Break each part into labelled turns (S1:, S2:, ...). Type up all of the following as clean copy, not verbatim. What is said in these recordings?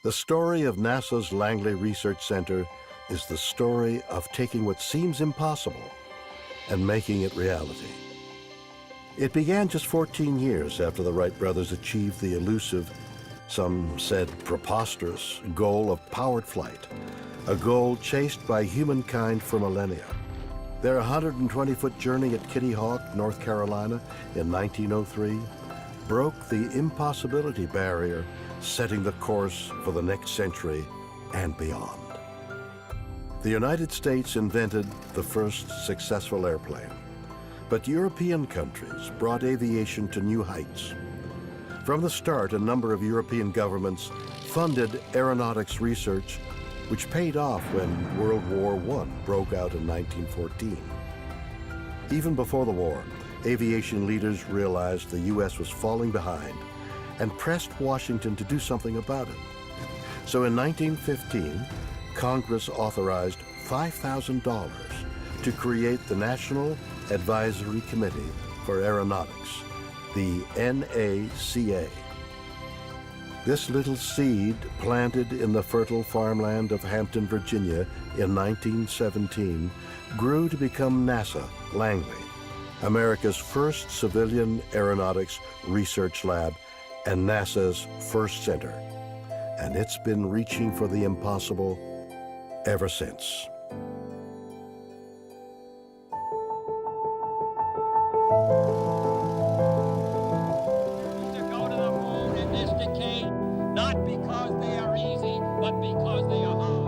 S1: The story of NASA's Langley Research Center is the story of taking what seems impossible and making it reality. It began just 14 years after the Wright brothers achieved the elusive, some said preposterous, goal of powered flight, a goal chased by humankind for millennia. Their 120-foot journey at Kitty Hawk, North Carolina in 1903 broke the impossibility barrier, setting the course for the next century and beyond. The United States invented the first successful airplane, but European countries brought aviation to new heights. From the start, a number of European governments funded aeronautics research, which paid off when World War I broke out in 1914. Even before the war, aviation leaders realized the U.S. was falling behind and pressed Washington to do something about it. So in 1915, Congress authorized $5,000 to create the National Advisory Committee for Aeronautics, the NACA. This little seed, planted in the fertile farmland of Hampton, Virginia in 1917, grew to become NASA Langley, America's first civilian aeronautics research lab and NASA's first center. And it's been reaching for the impossible ever since.
S2: Not because they are easy, but because they are hard.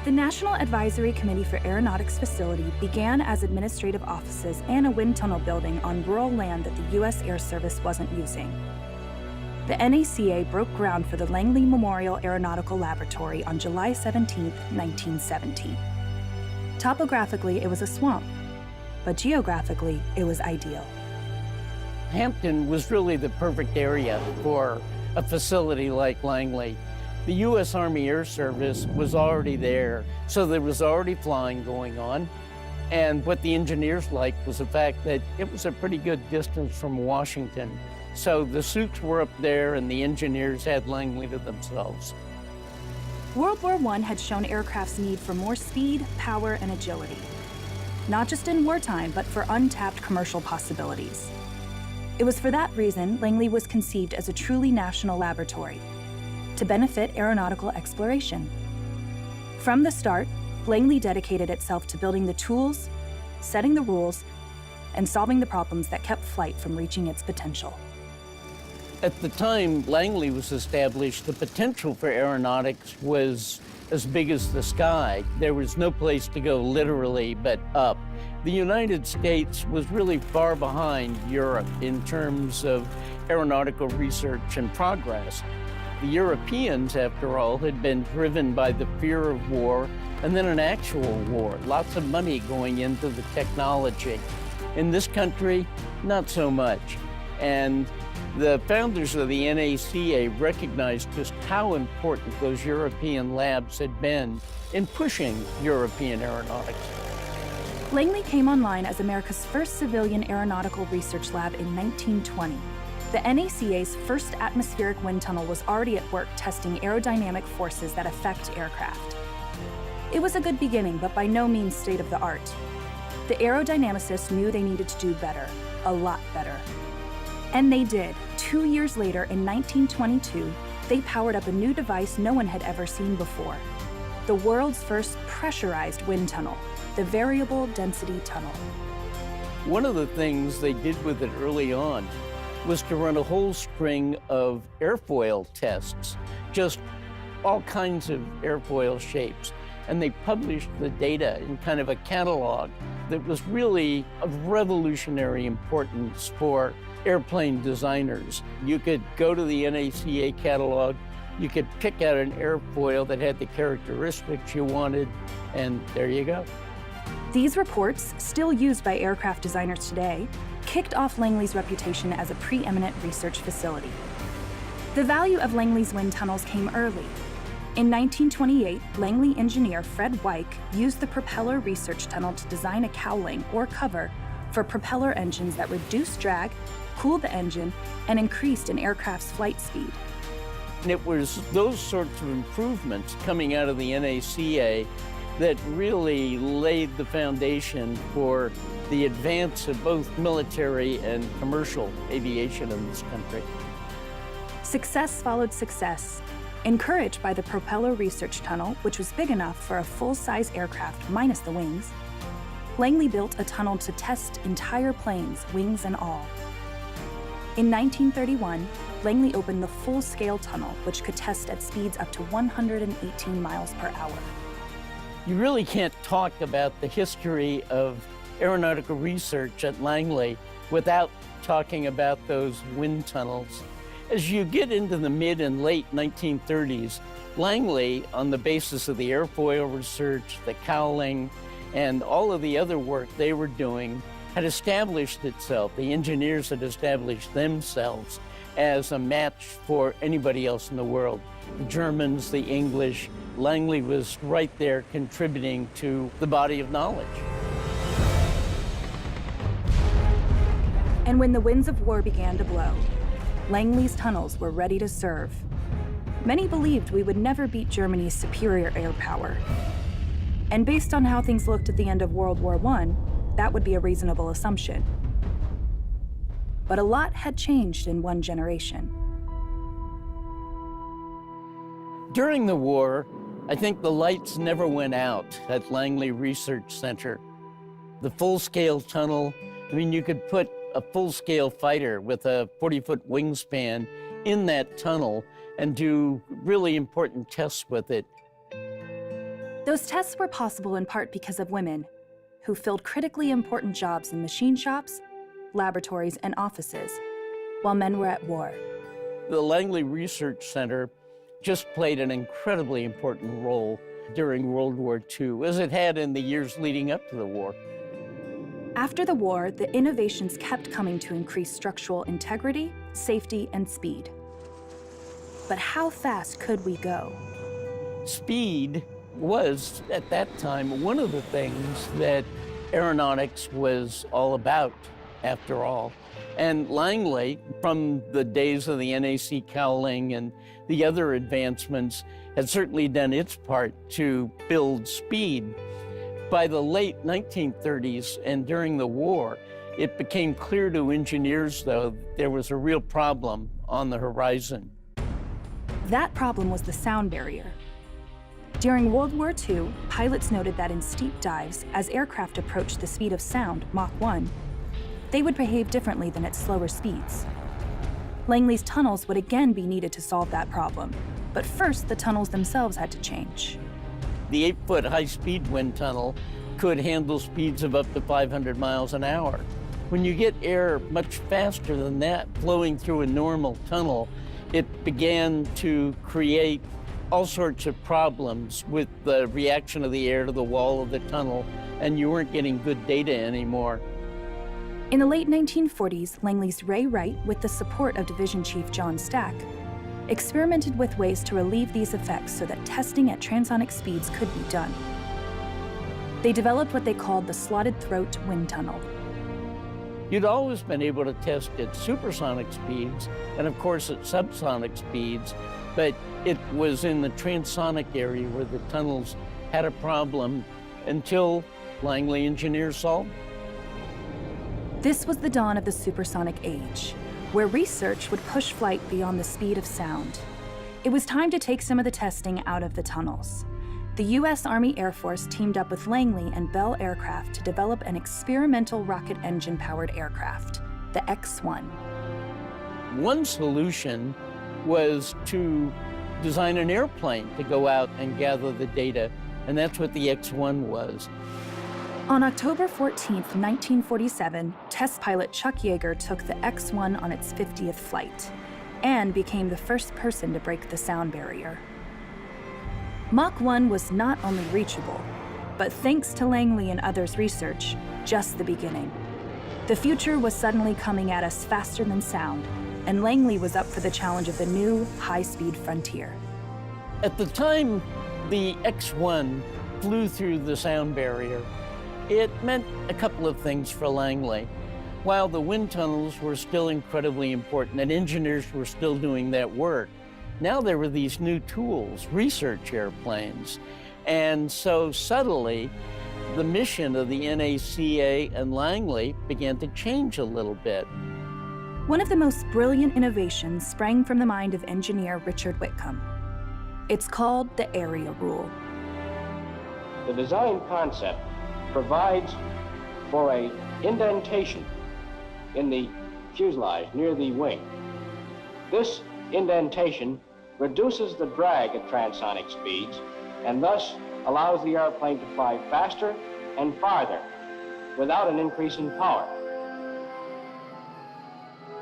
S3: The National Advisory Committee for Aeronautics facility began as administrative offices and a wind tunnel building on rural land that the U.S. Air Service wasn't using. The NACA broke ground for the Langley Memorial Aeronautical Laboratory on July 17, 1917. Topographically, it was a swamp, but geographically, it was ideal.
S4: Hampton was really the perfect area for a facility like Langley. The U.S. Army Air Service was already there, so there was already flying going on. And what the engineers liked was the fact that it was a pretty good distance from Washington. So the suits were up there and the engineers had Langley to themselves.
S3: World War I had shown aircraft's need for more speed, power, and agility. Not just in wartime, but for untapped commercial possibilities. It was for that reason Langley was conceived as a truly national laboratory, to benefit aeronautical exploration. From the start, Langley dedicated itself to building the tools, setting the rules, and solving the problems that kept flight from reaching its potential.
S4: At the time Langley was established, the potential for aeronautics was as big as the sky. There was no place to go literally but up. The United States was really far behind Europe in terms of aeronautical research and progress. The Europeans, after all, had been driven by the fear of war and then an actual war, lots of money going into the technology. In this country, not so much. And the founders of the NACA recognized just how important those European labs had been in pushing European aeronautics.
S3: Langley came online as America's first civilian aeronautical research lab in 1920. The NACA's first atmospheric wind tunnel was already at work testing aerodynamic forces that affect aircraft. It was a good beginning, but by no means state of the art. The aerodynamicists knew they needed to do better, a lot better. And they did. 2 years later, in 1922, they powered up a new device no one had ever seen before. The world's first pressurized wind tunnel, the Variable Density Tunnel.
S4: One of the things they did with it early on was to run a whole string of airfoil tests, just all kinds of airfoil shapes. And they published the data in kind of a catalog that was really of revolutionary importance for airplane designers. You could go to the NACA catalog, you could pick out an airfoil that had the characteristics you wanted, and there you go.
S3: These reports, still used by aircraft designers today, kicked off Langley's reputation as a preeminent research facility. The value of Langley's wind tunnels came early. In 1928, Langley engineer Fred Weick used the propeller research tunnel to design a cowling or cover for propeller engines that reduced drag, cooled the engine, and increased an aircraft's flight speed.
S4: And it was those sorts of improvements coming out of the NACA that really laid the foundation for the advance of both military and commercial aviation in this country.
S3: Success followed success. Encouraged by the propeller research tunnel, which was big enough for a full-size aircraft minus the wings, Langley built a tunnel to test entire planes, wings and all. In 1931, Langley opened the full-scale tunnel, which could test at speeds up to 118 miles per hour.
S4: You really can't talk about the history of aeronautical research at Langley without talking about those wind tunnels. As you get into the mid and late 1930s, Langley, on the basis of the airfoil research, the cowling, and all of the other work they were doing, had established itself. The engineers had established themselves as a match for anybody else in the world. The Germans, the English, Langley was right there contributing to the body of knowledge.
S3: And when the winds of war began to blow, Langley's tunnels were ready to serve. Many believed we would never beat Germany's superior air power. And based on how things looked at the end of World War I, that would be a reasonable assumption. But a lot had changed in one generation.
S4: During the war, I think the lights never went out at Langley Research Center. The full-scale tunnel, I mean, you could put a full-scale fighter with a 40-foot wingspan in that tunnel and do really important tests with it.
S3: Those tests were possible in part because of women who filled critically important jobs in machine shops, laboratories, and offices, while men were at war.
S4: The Langley Research Center just played an incredibly important role during World War II, as it had in the years leading up to the war.
S3: After the war, the innovations kept coming to increase structural integrity, safety, and speed. But how fast could we go?
S4: Speed was, at that time, one of the things that aeronautics was all about, after all. And Langley, from the days of the NAC cowling and the other advancements, had certainly done its part to build speed. By the late 1930s and during the war, it became clear to engineers, though, that there was a real problem on the horizon.
S3: That problem was the sound barrier. During World War II, pilots noted that in steep dives, as aircraft approached the speed of sound, Mach 1, they would behave differently than at slower speeds. Langley's tunnels would again be needed to solve that problem, but first the tunnels themselves had to change.
S4: The 8-foot high-speed wind tunnel could handle speeds of up to 500 miles an hour. When you get air much faster than that flowing through a normal tunnel, it began to create all sorts of problems with the reaction of the air to the wall of the tunnel, and you weren't getting good data anymore.
S3: In the late 1940s, Langley's Ray Wright, with the support of Division Chief John Stack, experimented with ways to relieve these effects so that testing at transonic speeds could be done. They developed what they called the slotted throat wind tunnel.
S4: You'd always been able to test at supersonic speeds and, of course, at subsonic speeds, but it was in the transonic area where the tunnels had a problem until Langley engineers solved it.
S3: This was the dawn of the supersonic age. where research would push flight beyond the speed of sound. It was time to take some of the testing out of the tunnels. The U.S. Army Air Force teamed up with Langley and Bell Aircraft to develop an experimental rocket engine-powered aircraft, the X-1.
S4: One solution was to design an airplane to go out and gather the data, and that's what the X-1 was.
S3: On October 14, 1947, test pilot Chuck Yeager took the X-1 on its 50th flight and became the first person to break the sound barrier. Mach 1 was not only reachable, but thanks to Langley and others' research, just the beginning. The future was suddenly coming at us faster than sound, and Langley was up for the challenge of the new high-speed frontier.
S4: At the time the X-1 flew through the sound barrier, it meant a couple of things for Langley. While the wind tunnels were still incredibly important and engineers were still doing that work, now there were these new tools, research airplanes. And so subtly, the mission of the NACA and Langley began to change a little bit.
S3: One of the most brilliant innovations sprang from the mind of engineer Richard Whitcomb. It's called the area rule.
S5: The design concept provides for an indentation in the fuselage near the wing. This indentation reduces the drag at transonic speeds and thus allows the airplane to fly faster and farther without an increase in power.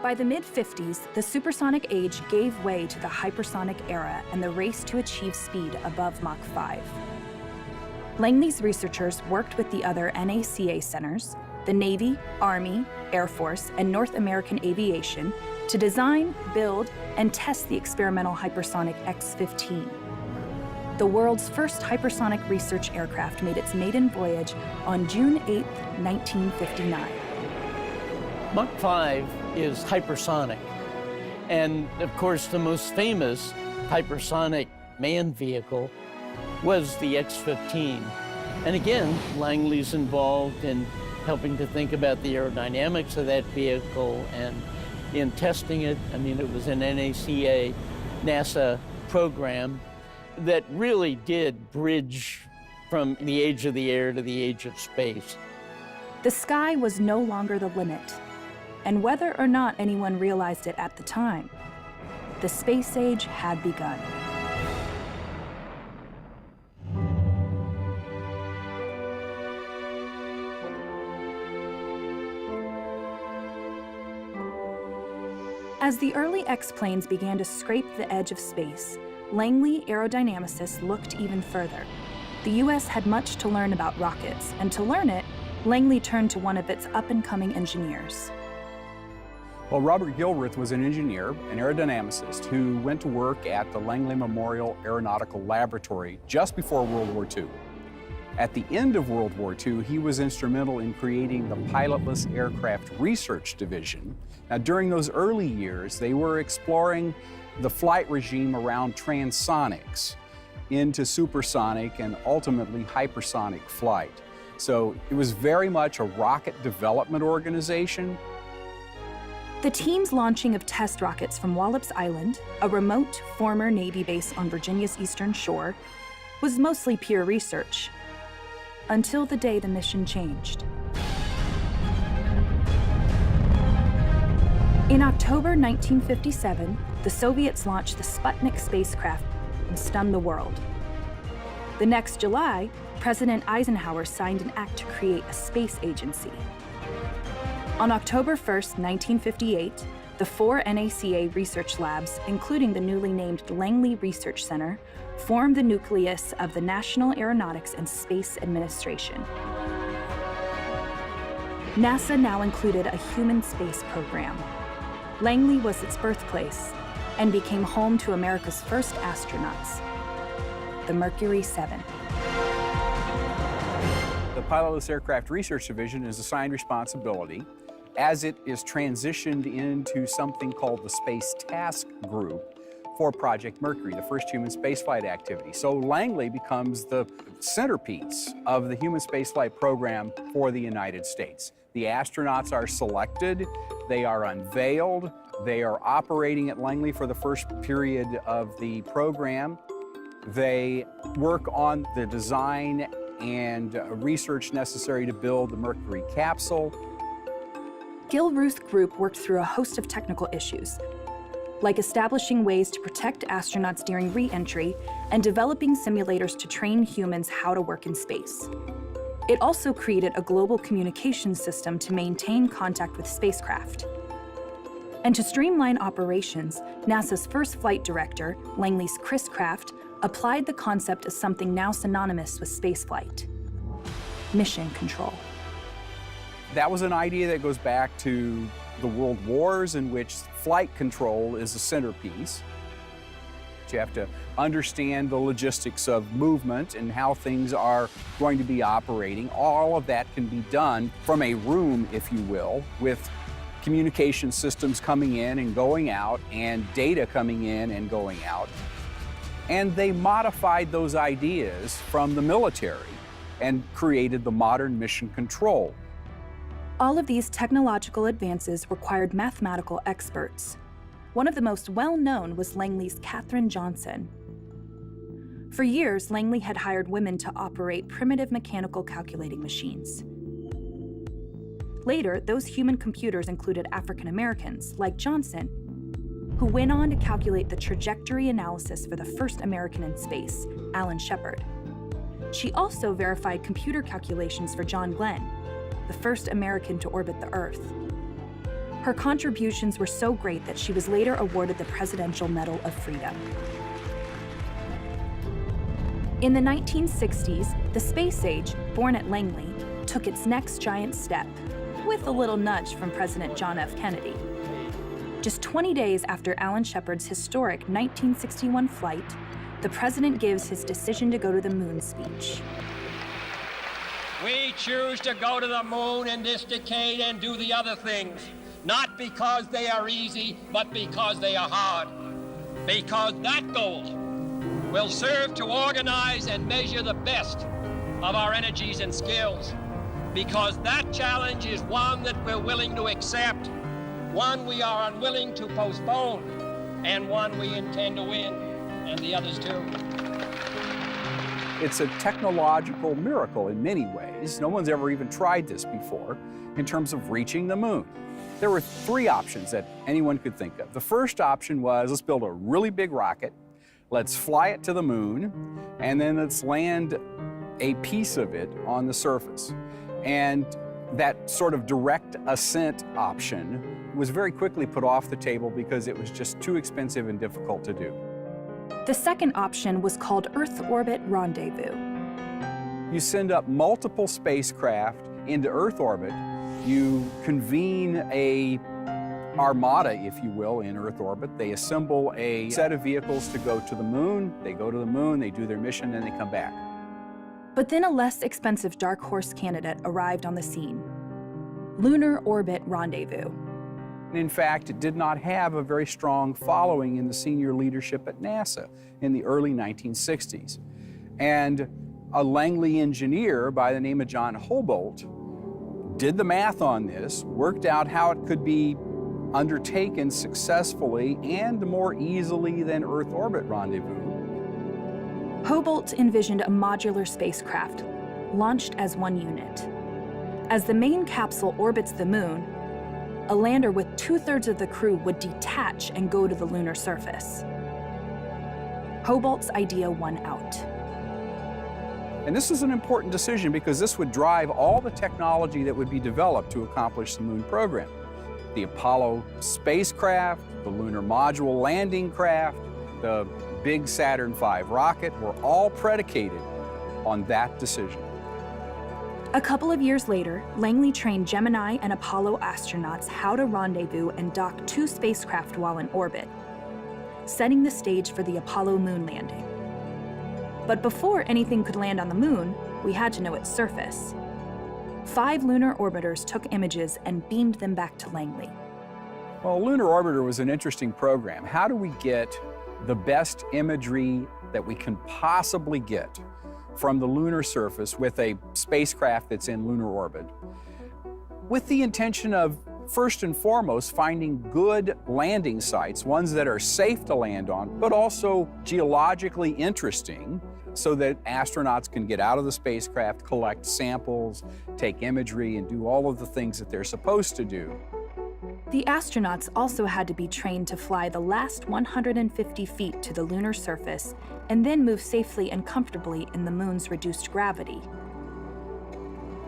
S3: By the mid-50s, the supersonic age gave way to the hypersonic era and the race to achieve speed above Mach 5. Langley's researchers worked with the other NACA centers, the Navy, Army, Air Force, and North American Aviation, to design, build, and test the experimental hypersonic X-15. The world's first hypersonic research aircraft made its maiden voyage on June 8, 1959.
S4: Mach 5 is hypersonic. And of course, the most famous hypersonic manned vehicle was the X-15. And again, Langley's involved in helping to think about the aerodynamics of that vehicle and in testing it. I mean, it was an NACA, NASA program that really did bridge from the age of the air to the age of space.
S3: The sky was no longer the limit, and whether or not anyone realized it at the time, the space age had begun. As the early X-planes began to scrape the edge of space, Langley aerodynamicists looked even further. The U.S. had much to learn about rockets, and to learn it, Langley turned to one of its up-and-coming engineers.
S6: Well, Robert Gilruth was an engineer, an aerodynamicist, who went to work at the Langley Memorial Aeronautical Laboratory just before World War II. At the end of World War II, he was instrumental in creating the Pilotless Aircraft Research Division. Now, during those early years, they were exploring the flight regime around transonics into supersonic and ultimately hypersonic flight. So it was very much a rocket development organization.
S3: The team's launching of test rockets from Wallops Island, a remote former Navy base on Virginia's eastern shore, was mostly pure research, until the day the mission changed. In October 1957, the Soviets launched the Sputnik spacecraft and stunned the world. The next July, President Eisenhower signed an act to create a space agency. On October 1, 1958, the 4 NACA research labs, including the newly named Langley Research Center, formed the nucleus of the National Aeronautics and Space Administration. NASA now included a human space program. Langley was its birthplace and became home to America's first astronauts, the Mercury 7.
S6: The Pilotless Aircraft Research Division is assigned responsibility as it is transitioned into something called the Space Task Group for Project Mercury, the first human spaceflight activity. So Langley becomes the centerpiece of the human spaceflight program for the United States. The astronauts are selected, they are unveiled, they are operating at Langley for the first period of the program. They work on the design and research necessary to build the Mercury capsule.
S3: Gilruth's group worked through a host of technical issues, like establishing ways to protect astronauts during re-entry and developing simulators to train humans how to work in space. It also created a global communication system to maintain contact with spacecraft. And to streamline operations, NASA's first flight director, Langley's Chris Kraft, applied the concept of something now synonymous with spaceflight: mission control.
S6: That was an idea that goes back to the World Wars, in which flight control is a centerpiece. You have to understand the logistics of movement and how things are going to be operating. All of that can be done from a room, if you will, with communication systems coming in and going out and data coming in and going out. And they modified those ideas from the military and created the modern mission control.
S3: All of these technological advances required mathematical experts. One of the most well-known was Langley's Katherine Johnson. For years, Langley had hired women to operate primitive mechanical calculating machines. Later, those human computers included African Americans, like Johnson, who went on to calculate the trajectory analysis for the first American in space, Alan Shepard. She also verified computer calculations for John Glenn, the first American to orbit the Earth. Her contributions were so great that she was later awarded the Presidential Medal of Freedom. In the 1960s, the space age, born at Langley, took its next giant step, with a little nudge from President John F. Kennedy. Just 20 days after Alan Shepard's historic 1961 flight, the president gives his decision to go to the moon speech.
S2: We choose to go to the moon in this decade and do the other things, not because they are easy, but because they are hard. Because that goal will serve to organize and measure the best of our energies and skills. Because that challenge is one that we're willing to accept, one we are unwilling to postpone, and one we intend to win, and the others too.
S6: It's a technological miracle in many ways. No one's ever even tried this before in terms of reaching the moon. There were three options that anyone could think of. The first option was, let's build a really big rocket, let's fly it to the moon, and then let's land a piece of it on the surface. And that sort of direct ascent option was very quickly put off the table because it was just too expensive and difficult to do.
S3: The second option was called Earth Orbit Rendezvous.
S6: You send up multiple spacecraft into Earth orbit. You convene a armada, if you will, in Earth orbit. They assemble a set of vehicles to go to the moon. They go to the moon, they do their mission, and they come back.
S3: But then a less expensive dark horse candidate arrived on the scene: Lunar Orbit Rendezvous.
S6: In fact, it did not have a very strong following in the senior leadership at NASA in the early 1960s. And a Langley engineer by the name of John Hobolt did the math on this, worked out how it could be undertaken successfully and more easily than Earth Orbit Rendezvous.
S3: Hobolt envisioned a modular spacecraft, launched as one unit. As the main capsule orbits the moon, a lander with 2/3 of the crew would detach and go to the lunar surface. Hobolt's idea won out.
S6: And this is an important decision because this would drive all the technology that would be developed to accomplish the moon program. The Apollo spacecraft, the lunar module landing craft, the big Saturn V rocket were all predicated on that decision.
S3: A couple of years later, Langley trained Gemini and Apollo astronauts how to rendezvous and dock 2 spacecraft while in orbit, setting the stage for the Apollo moon landing. But before anything could land on the moon, we had to know its surface. 5 lunar orbiters took images and beamed them back to Langley.
S6: Well, Lunar Orbiter was an interesting program. How do we get the best imagery that we can possibly get from the lunar surface with a spacecraft that's in lunar orbit, with the intention of, first and foremost, finding good landing sites, ones that are safe to land on, but also geologically interesting, so that astronauts can get out of the spacecraft, collect samples, take imagery, and do all of the things that they're supposed to do.
S3: The astronauts also had to be trained to fly the last 150 feet to the lunar surface and then move safely and comfortably in the moon's reduced gravity.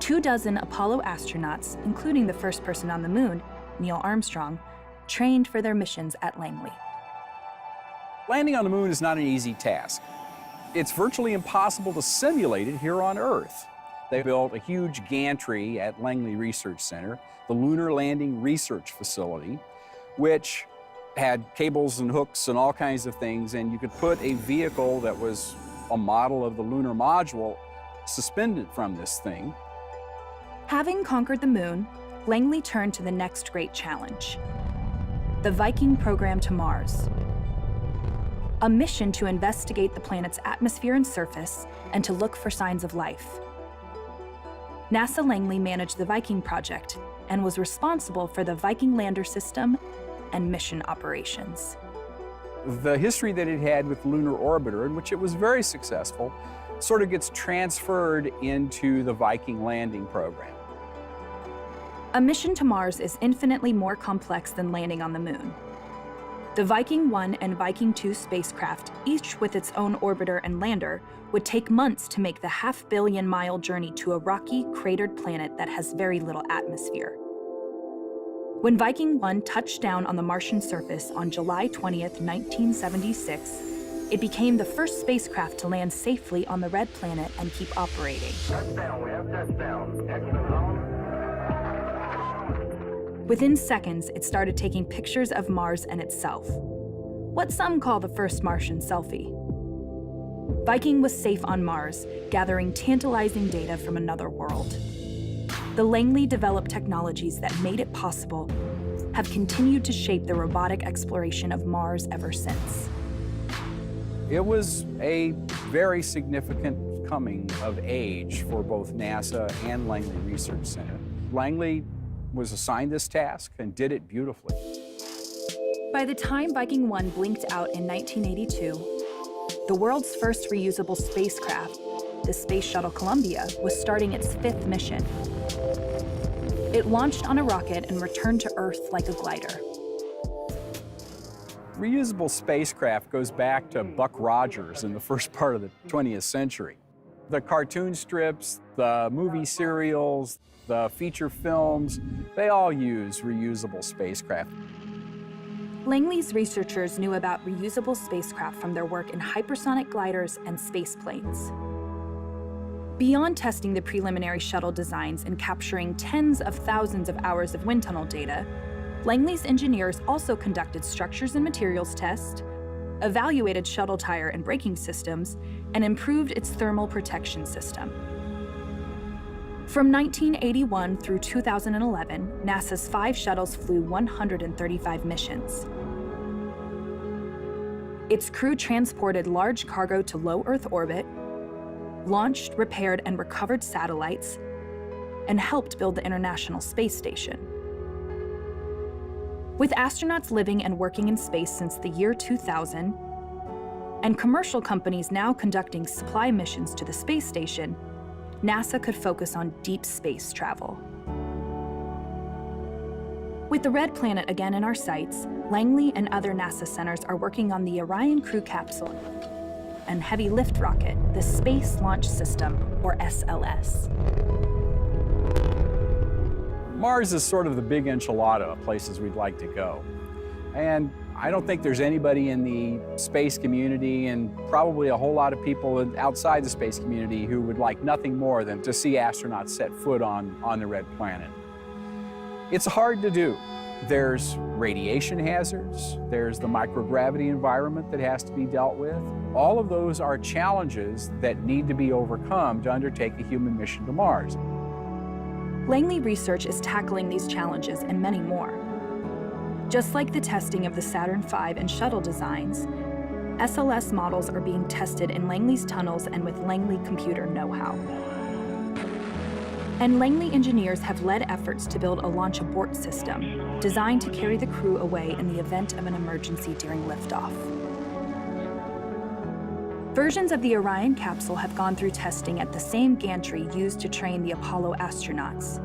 S3: 24 Apollo astronauts, including the first person on the moon, Neil Armstrong, trained for their missions at Langley.
S6: Landing on the moon is not an easy task. It's virtually impossible to simulate it here on Earth. They built a huge gantry at Langley Research Center, the Lunar Landing Research Facility, which had cables and hooks and all kinds of things, and you could put a vehicle that was a model of the lunar module suspended from this thing.
S3: Having conquered the moon, Langley turned to the next great challenge: the Viking program to Mars. A mission to investigate the planet's atmosphere and surface and to look for signs of life. NASA Langley managed the Viking project and was responsible for the Viking lander system and mission operations.
S6: The history that it had with Lunar Orbiter, in which it was very successful, sort of gets transferred into the Viking landing program.
S3: A mission to Mars is infinitely more complex than landing on the moon. The Viking 1 and Viking 2 spacecraft, each with its own orbiter and lander, would take months to make the half-billion-mile journey to a rocky, cratered planet that has very little atmosphere. When Viking 1 touched down on the Martian surface on July 20th, 1976, it became the first spacecraft to land safely on the red planet and keep operating.
S7: Touchdown, we have touchdown. Exit on.
S3: Within seconds, it started taking pictures of Mars and itself, what some call the first Martian selfie. Viking was safe on Mars, gathering tantalizing data from another world. The Langley developed technologies that made it possible have continued to shape the robotic exploration of Mars ever since.
S6: It was a very significant coming of age for both NASA and Langley Research Center. Langley was assigned this task and did it beautifully.
S3: By the time Viking 1 blinked out in 1982, the world's first reusable spacecraft, the Space Shuttle Columbia, was starting its 5th mission. It launched on a rocket and returned to Earth like a glider.
S6: Reusable spacecraft goes back to Buck Rogers in the first part of the 20th century. The cartoon strips, the movie serials, the feature films, they all use reusable spacecraft.
S3: Langley's researchers knew about reusable spacecraft from their work in hypersonic gliders and space planes. Beyond testing the preliminary shuttle designs and capturing tens of thousands of hours of wind tunnel data, Langley's engineers also conducted structures and materials tests, evaluated shuttle tire and braking systems, and improved its thermal protection system. From 1981 through 2011, NASA's 5 shuttles flew 135 missions. Its crew transported large cargo to low Earth orbit, launched, repaired, and recovered satellites, and helped build the International Space Station. With astronauts living and working in space since the year 2000, and commercial companies now conducting supply missions to the space station, NASA could focus on deep space travel. With the Red Planet again in our sights, Langley and other NASA centers are working on the Orion crew capsule and heavy lift rocket, the Space Launch System, or SLS.
S6: Mars is sort of the big enchilada of places we'd like to go. And I don't think there's anybody in the space community, and probably a whole lot of people outside the space community, who would like nothing more than to see astronauts set foot on the Red Planet. It's hard to do. There's radiation hazards, there's the microgravity environment that has to be dealt with. All of those are challenges that need to be overcome to undertake a human mission to Mars.
S3: Langley Research is tackling these challenges and many more. Just like the testing of the Saturn V and shuttle designs, SLS models are being tested in Langley's tunnels and with Langley computer know-how. And Langley engineers have led efforts to build a launch abort system designed to carry the crew away in the event of an emergency during liftoff. Versions of the Orion capsule have gone through testing at the same gantry used to train the Apollo astronauts.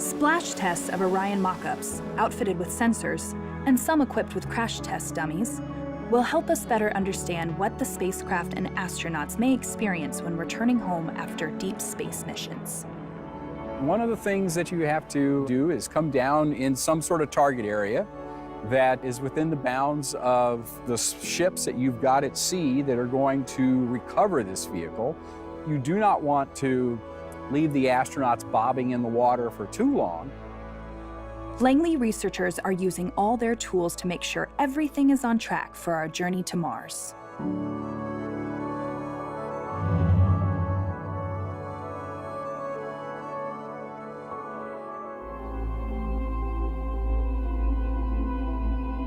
S3: Splash tests of Orion mock-ups, outfitted with sensors, and some equipped with crash test dummies, will help us better understand what the spacecraft and astronauts may experience when returning home after deep space missions.
S6: One of the things that you have to do is come down in some sort of target area that is within the bounds of the ships that you've got at sea that are going to recover this vehicle. You do not want to leave the astronauts bobbing in the water for too long.
S3: Langley researchers are using all their tools to make sure everything is on track for our journey to Mars.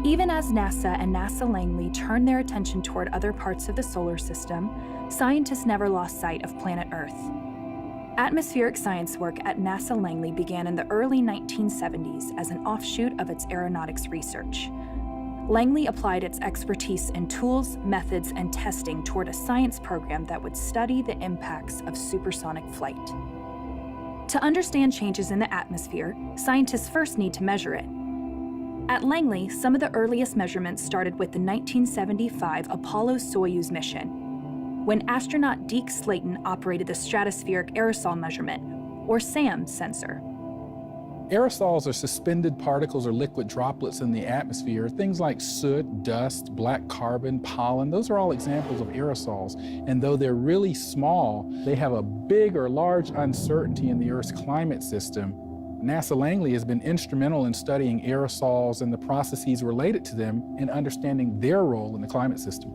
S3: Even as NASA and NASA Langley turn their attention toward other parts of the solar system, scientists never lost sight of planet Earth. Atmospheric science work at NASA Langley began in the early 1970s as an offshoot of its aeronautics research. Langley applied its expertise in tools, methods, and testing toward a science program that would study the impacts of supersonic flight. To understand changes in the atmosphere, scientists first need to measure it. At Langley, some of the earliest measurements started with the 1975 Apollo-Soyuz mission, when astronaut Deke Slayton operated the Stratospheric Aerosol Measurement, or SAM, sensor.
S8: Aerosols are suspended particles or liquid droplets in the atmosphere. Things like soot, dust, black carbon, pollen, those are all examples of aerosols. And though they're really small, they have a big or large uncertainty in the Earth's climate system. NASA Langley has been instrumental in studying aerosols and the processes related to them and understanding their role in the climate system.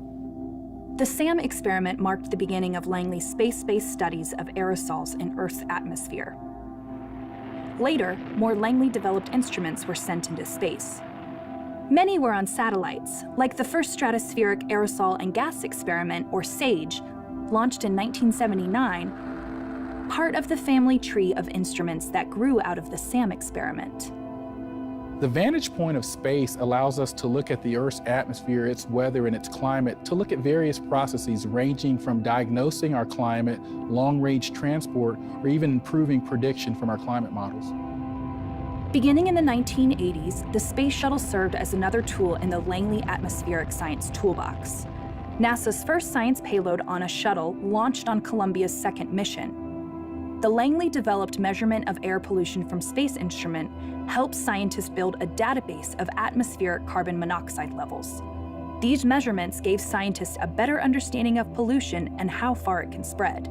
S3: The SAM experiment marked the beginning of Langley's space-based studies of aerosols in Earth's atmosphere. Later, more Langley-developed instruments were sent into space. Many were on satellites, like the first Stratospheric Aerosol and Gas Experiment, or SAGE, launched in 1979, part of the family tree of instruments that grew out of the SAM experiment.
S8: The vantage point of space allows us to look at the Earth's atmosphere, its weather, and its climate, to look at various processes ranging from diagnosing our climate, long-range transport, or even improving prediction from our climate models.
S3: Beginning in the 1980s, the space shuttle served as another tool in the Langley Atmospheric Science Toolbox. NASA's first science payload on a shuttle launched on Columbia's second mission. The Langley-developed measurement of air pollution from space instrument helps scientists build a database of atmospheric carbon monoxide levels. These measurements gave scientists a better understanding of pollution and how far it can spread.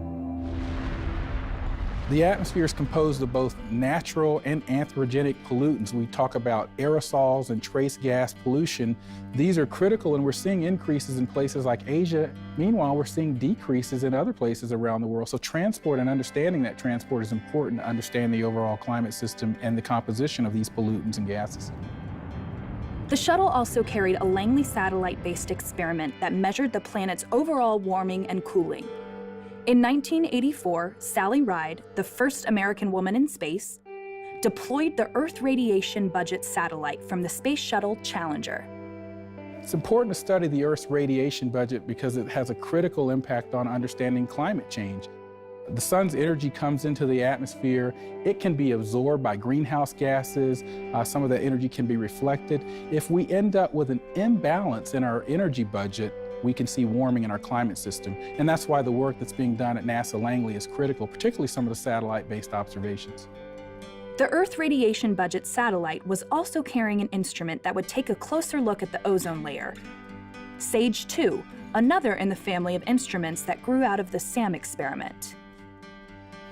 S8: The atmosphere is composed of both natural and anthropogenic pollutants. We talk about aerosols and trace gas pollution. These are critical, and we're seeing increases in places like Asia. Meanwhile, we're seeing decreases in other places around the world. So transport and understanding that transport is important to understand the overall climate system and the composition of these pollutants and gases.
S3: The shuttle also carried a Langley satellite-based experiment that measured the planet's overall warming and cooling. In 1984, Sally Ride, the first American woman in space, deployed the Earth Radiation Budget satellite from the Space Shuttle Challenger.
S8: It's important to study the Earth's radiation budget because it has a critical impact on understanding climate change. The sun's energy comes into the atmosphere. It can be absorbed by greenhouse gases. Some of that energy can be reflected. If we end up with an imbalance in our energy budget, we can see warming in our climate system. And that's why the work that's being done at NASA Langley is critical, particularly some of the satellite-based observations.
S3: The Earth Radiation Budget satellite was also carrying an instrument that would take a closer look at the ozone layer. SAGE-2, another in the family of instruments that grew out of the SAM experiment.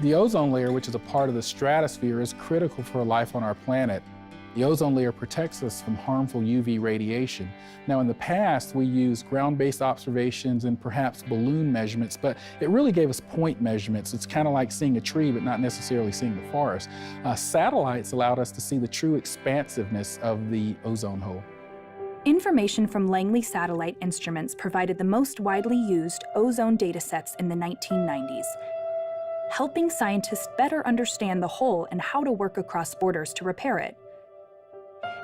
S8: The ozone layer, which is a part of the stratosphere, is critical for life on our planet. The ozone layer protects us from harmful UV radiation. Now, in the past, we used ground-based observations and perhaps balloon measurements, but it really gave us point measurements. It's kind of like seeing a tree, but not necessarily seeing the forest. Satellites allowed us to see the true expansiveness of the ozone hole.
S3: Information from Langley satellite instruments provided the most widely used ozone datasets in the 1990s, helping scientists better understand the hole and how to work across borders to repair it.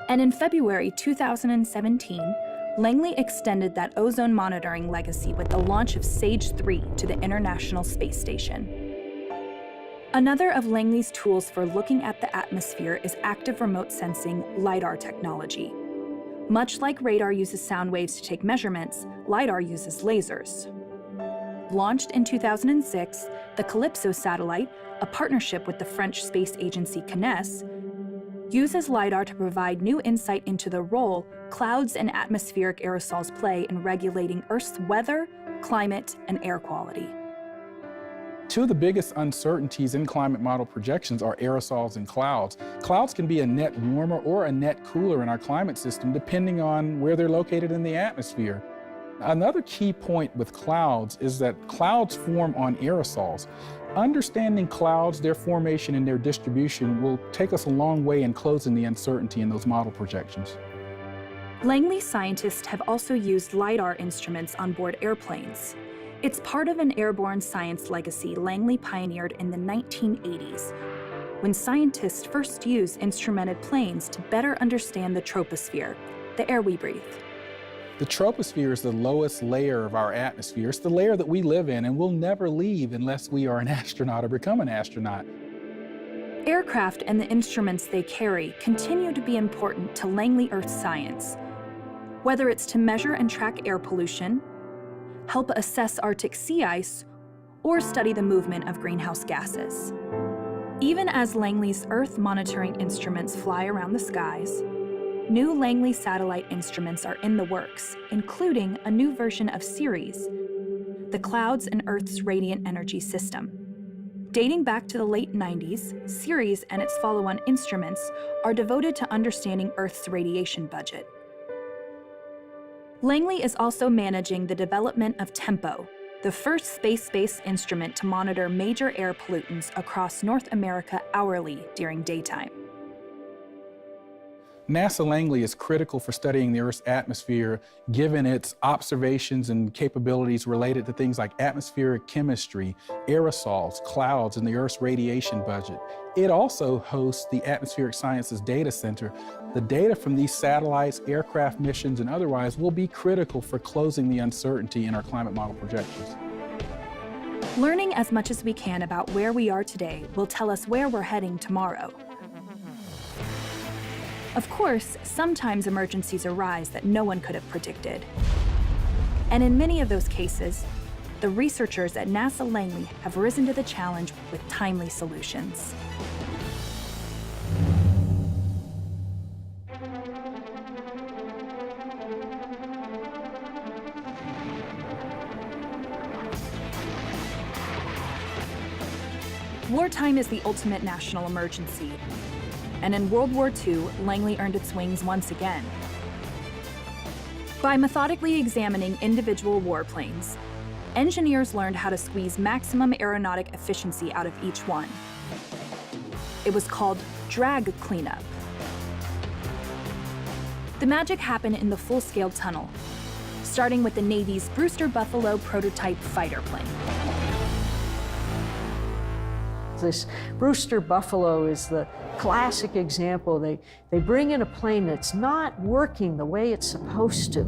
S3: And in February 2017, Langley extended that ozone monitoring legacy with the launch of SAGE 3 to the International Space Station. Another of Langley's tools for looking at the atmosphere is active remote sensing LiDAR technology. Much like radar uses sound waves to take measurements, LiDAR uses lasers. Launched in 2006, the Calypso satellite, a partnership with the French space agency CNES, uses LiDAR to provide new insight into the role clouds and atmospheric aerosols play in regulating Earth's weather, climate, and air quality.
S8: Two of the biggest uncertainties in climate model projections are aerosols and clouds. Clouds can be a net warmer or a net cooler in our climate system, depending on where they're located in the atmosphere. Another key point with clouds is that clouds form on aerosols. Understanding clouds, their formation, and their distribution will take us a long way in closing the uncertainty in those model projections.
S3: Langley scientists have also used LiDAR instruments on board airplanes. It's part of an airborne science legacy Langley pioneered in the 1980s, when scientists first used instrumented planes to better understand the troposphere, the air we breathe.
S8: The troposphere is the lowest layer of our atmosphere. It's the layer that we live in and will never leave unless we are an astronaut or become an astronaut.
S3: Aircraft and the instruments they carry continue to be important to Langley Earth science, whether it's to measure and track air pollution, help assess Arctic sea ice, or study the movement of greenhouse gases. Even as Langley's Earth monitoring instruments fly around the skies, new Langley satellite instruments are in the works, including a new version of Ceres, the clouds and Earth's radiant energy system. Dating back to the late 90s, Ceres and its follow-on instruments are devoted to understanding Earth's radiation budget. Langley is also managing the development of TEMPO, the first space-based instrument to monitor major air pollutants across North America hourly during daytime.
S8: NASA Langley is critical for studying the Earth's atmosphere, given its observations and capabilities related to things like atmospheric chemistry, aerosols, clouds, and the Earth's radiation budget. It also hosts the Atmospheric Sciences Data Center. The data from these satellites, aircraft missions, and otherwise will be critical for closing the uncertainty in our climate model projections.
S3: Learning as much as we can about where we are today will tell us where we're heading tomorrow. Of course, sometimes emergencies arise that no one could have predicted. And in many of those cases, the researchers at NASA Langley have risen to the challenge with timely solutions. Wartime is the ultimate national emergency. And in World War II, Langley earned its wings once again. By methodically examining individual warplanes, engineers learned how to squeeze maximum aeronautic efficiency out of each one. It was called drag cleanup. The magic happened in the full-scale tunnel, starting with the Navy's Brewster Buffalo prototype fighter plane.
S9: This Brewster Buffalo is the classic example. They bring in a plane that's not working the way it's supposed to.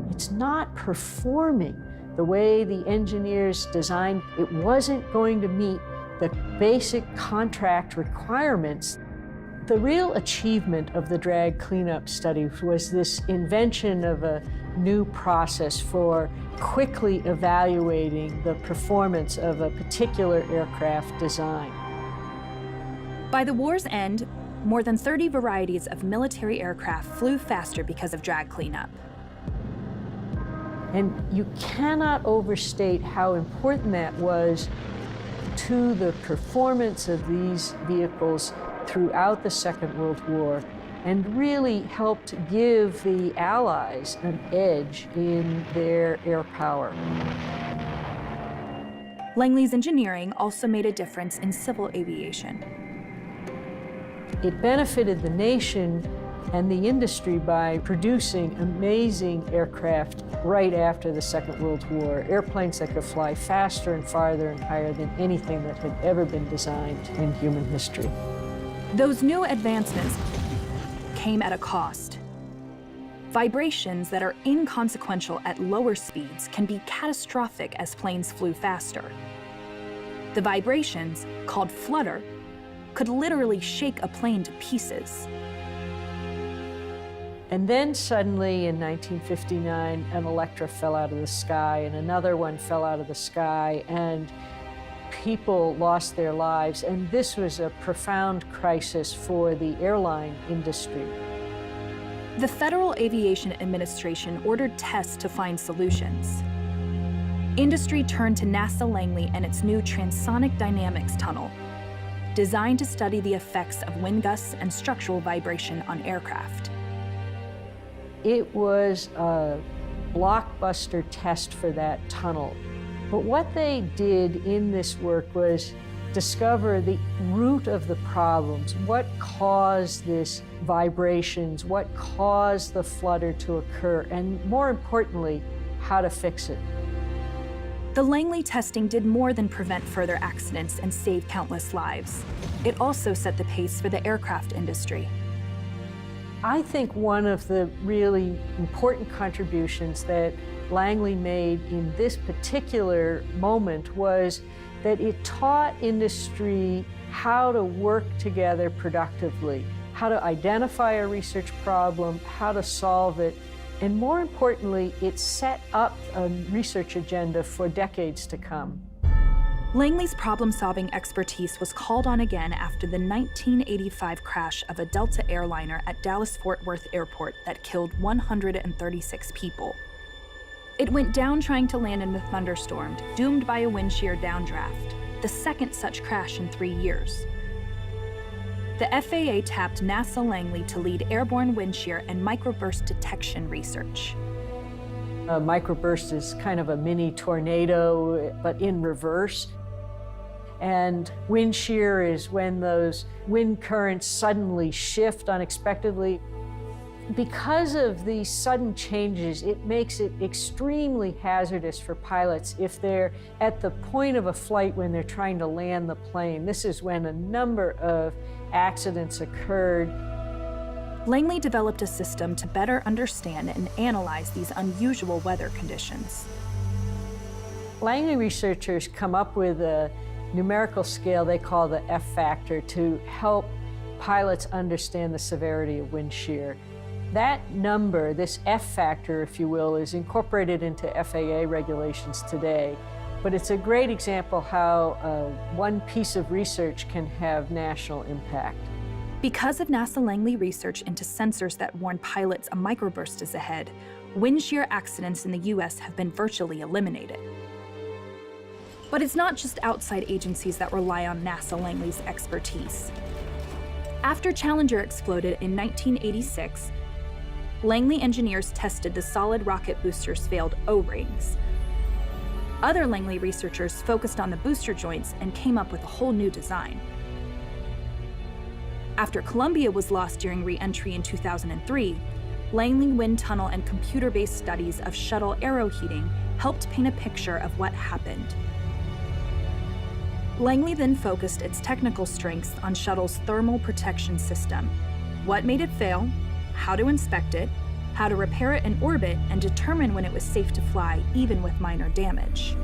S9: It's not performing the way the engineers designed. It wasn't going to meet the basic contract requirements. The real achievement of the drag cleanup study was this invention of a new process for quickly evaluating the performance of a particular aircraft design.
S3: By the war's end, more than 30 varieties of military aircraft flew faster because of drag cleanup.
S9: And you cannot overstate how important that was to the performance of these vehicles throughout the Second World War, and really helped give the Allies an edge in their air power.
S3: Langley's engineering also made a difference in civil aviation.
S9: It benefited the nation and the industry by producing amazing aircraft right after the Second World War, airplanes that could fly faster and farther and higher than anything that had ever been designed in human history.
S3: Those new advancements came at a cost. Vibrations that are inconsequential at lower speeds can be catastrophic as planes flew faster. The vibrations, called flutter, could literally shake a plane to pieces.
S9: And then suddenly in 1959, an Electra fell out of the sky and another one fell out of the sky, and people lost their lives. And this was a profound crisis for the airline industry.
S3: The Federal Aviation Administration ordered tests to find solutions. Industry turned to NASA Langley and its new transonic dynamics tunnel, designed to study the effects of wind gusts and structural vibration on aircraft.
S9: It was a blockbuster test for that tunnel. But what they did in this work was discover the root of the problems. What caused this vibrations? What caused the flutter to occur? And more importantly, how to fix it.
S3: The Langley testing did more than prevent further accidents and save countless lives. It also set the pace for the aircraft industry.
S9: I think one of the really important contributions that Langley made in this particular moment was that it taught industry how to work together productively, how to identify a research problem, how to solve it, and more importantly, it set up a research agenda for decades to come.
S3: Langley's problem-solving expertise was called on again after the 1985 crash of a Delta airliner at Dallas-Fort Worth Airport that killed 136 people. It went down trying to land in a thunderstorm, doomed by a wind shear downdraft, the second such crash in 3 years. The FAA tapped NASA Langley to lead airborne wind shear and microburst detection research.
S9: A microburst is kind of a mini tornado, but in reverse. And wind shear is when those wind currents suddenly shift unexpectedly. Because of these sudden changes, it makes it extremely hazardous for pilots if they're at the point of a flight when they're trying to land the plane. This is when a number of accidents occurred.
S3: Langley developed a system to better understand and analyze these unusual weather conditions.
S9: Langley researchers come up with a numerical scale they call the F factor to help pilots understand the severity of wind shear. That number, this F factor, if you will, is incorporated into FAA regulations today. But it's a great example how one piece of research can have national impact.
S3: Because of NASA Langley research into sensors that warn pilots a microburst is ahead, wind shear accidents in the US have been virtually eliminated. But it's not just outside agencies that rely on NASA Langley's expertise. After Challenger exploded in 1986, Langley engineers tested the solid rocket boosters' failed O-rings. Other Langley researchers focused on the booster joints and came up with a whole new design. After Columbia was lost during re-entry in 2003, Langley wind tunnel and computer-based studies of shuttle aero heating helped paint a picture of what happened. Langley then focused its technical strengths on shuttle's thermal protection system, what made it fail, how to inspect it, how to repair it in orbit, and determine when it was safe to fly, even with minor damage.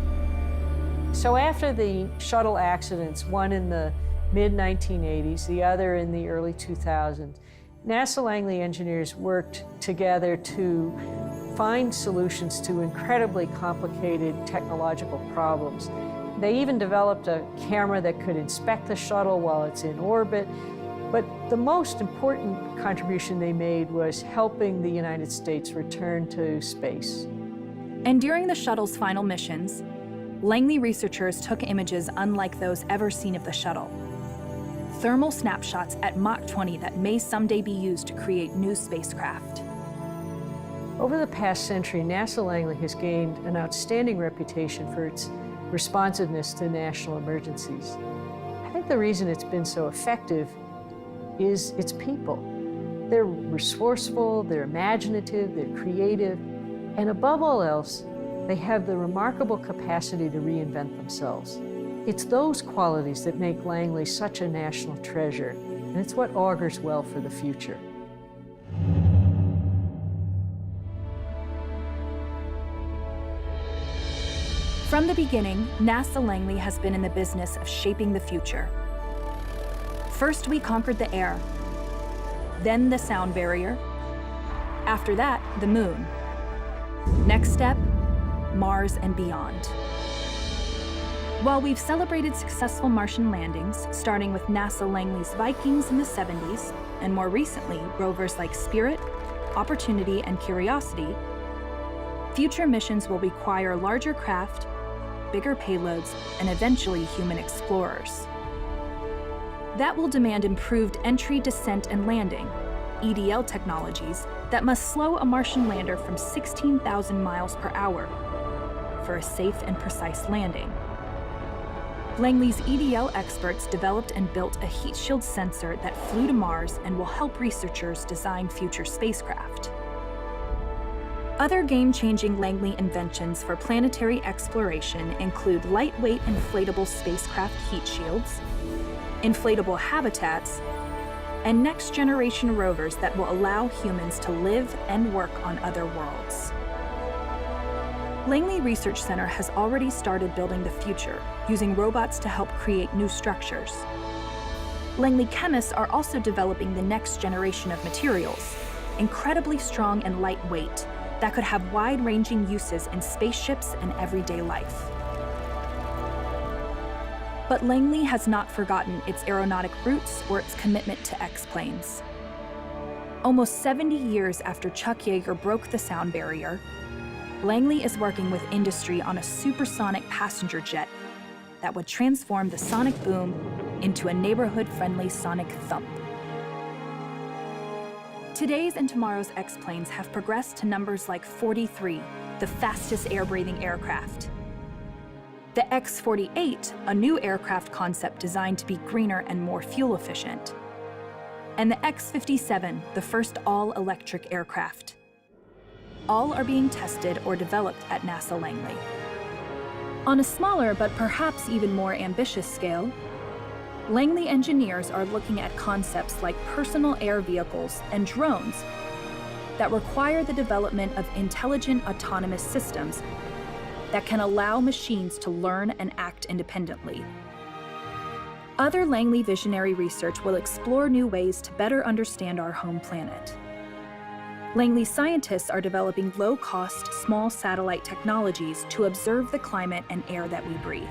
S9: So after the shuttle accidents, one in the mid-1980s, the other in the early 2000s, NASA Langley engineers worked together to find solutions to incredibly complicated technological problems. They even developed a camera that could inspect the shuttle while it's in orbit. But the most important contribution they made was helping the United States return to space.
S3: And during the shuttle's final missions, Langley researchers took images unlike those ever seen of the shuttle. Thermal snapshots at Mach 20 that may someday be used to create new spacecraft.
S9: Over the past century, NASA Langley has gained an outstanding reputation for its responsiveness to national emergencies. I think the reason it's been so effective is its people. They're resourceful, they're imaginative, they're creative, and above all else, they have the remarkable capacity to reinvent themselves. It's those qualities that make Langley such a national treasure, and it's what augurs well for the future.
S3: From the beginning, NASA Langley has been in the business of shaping the future. First, we conquered the air, then the sound barrier. After that, the moon. Next step, Mars and beyond. While we've celebrated successful Martian landings, starting with NASA Langley's Vikings in the 70s, and more recently, rovers like Spirit, Opportunity, and Curiosity, future missions will require larger craft, bigger payloads, and eventually human explorers. That will demand improved entry, descent, and landing, EDL technologies that must slow a Martian lander from 16,000 miles per hour for a safe and precise landing. Langley's EDL experts developed and built a heat shield sensor that flew to Mars and will help researchers design future spacecraft. Other game-changing Langley inventions for planetary exploration include lightweight inflatable spacecraft heat shields, inflatable habitats, and next-generation rovers that will allow humans to live and work on other worlds. Langley Research Center has already started building the future, using robots to help create new structures. Langley chemists are also developing the next generation of materials, incredibly strong and lightweight, that could have wide-ranging uses in spaceships and everyday life. But Langley has not forgotten its aeronautic roots or its commitment to X-planes. Almost 70 years after Chuck Yeager broke the sound barrier, Langley is working with industry on a supersonic passenger jet that would transform the sonic boom into a neighborhood-friendly sonic thump. Today's and tomorrow's X-planes have progressed to numbers like 43, the fastest air-breathing aircraft. The X-48, a new aircraft concept designed to be greener and more fuel efficient. And the X-57, the first all-electric aircraft. All are being tested or developed at NASA Langley. On a smaller but perhaps even more ambitious scale, Langley engineers are looking at concepts like personal air vehicles and drones that require the development of intelligent autonomous systems that can allow machines to learn and act independently. Other Langley visionary research will explore new ways to better understand our home planet. Langley scientists are developing low-cost, small satellite technologies to observe the climate and air that we breathe.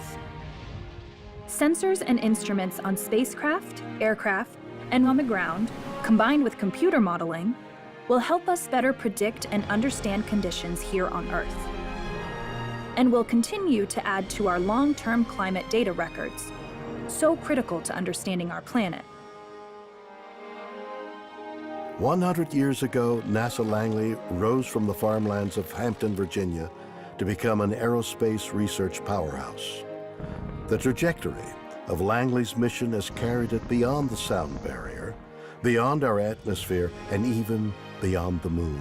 S3: Sensors and instruments on spacecraft, aircraft, and on the ground, combined with computer modeling, will help us better predict and understand conditions here on Earth, and will continue to add to our long-term climate data records, so critical to understanding our planet.
S1: 100 years ago, NASA Langley rose from the farmlands of Hampton, Virginia, to become an aerospace research powerhouse. The trajectory of Langley's mission has carried it beyond the sound barrier, beyond our atmosphere, and even beyond the moon.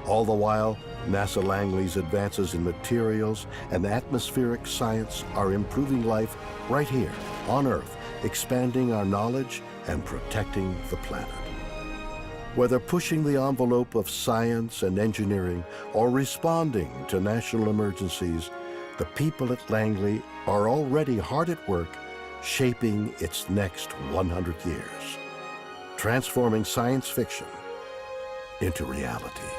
S1: All the while, NASA Langley's advances in materials and atmospheric science are improving life right here on Earth, expanding our knowledge and protecting the planet. Whether pushing the envelope of science and engineering or responding to national emergencies, the people at Langley are already hard at work shaping its next 100 years, transforming science fiction into reality.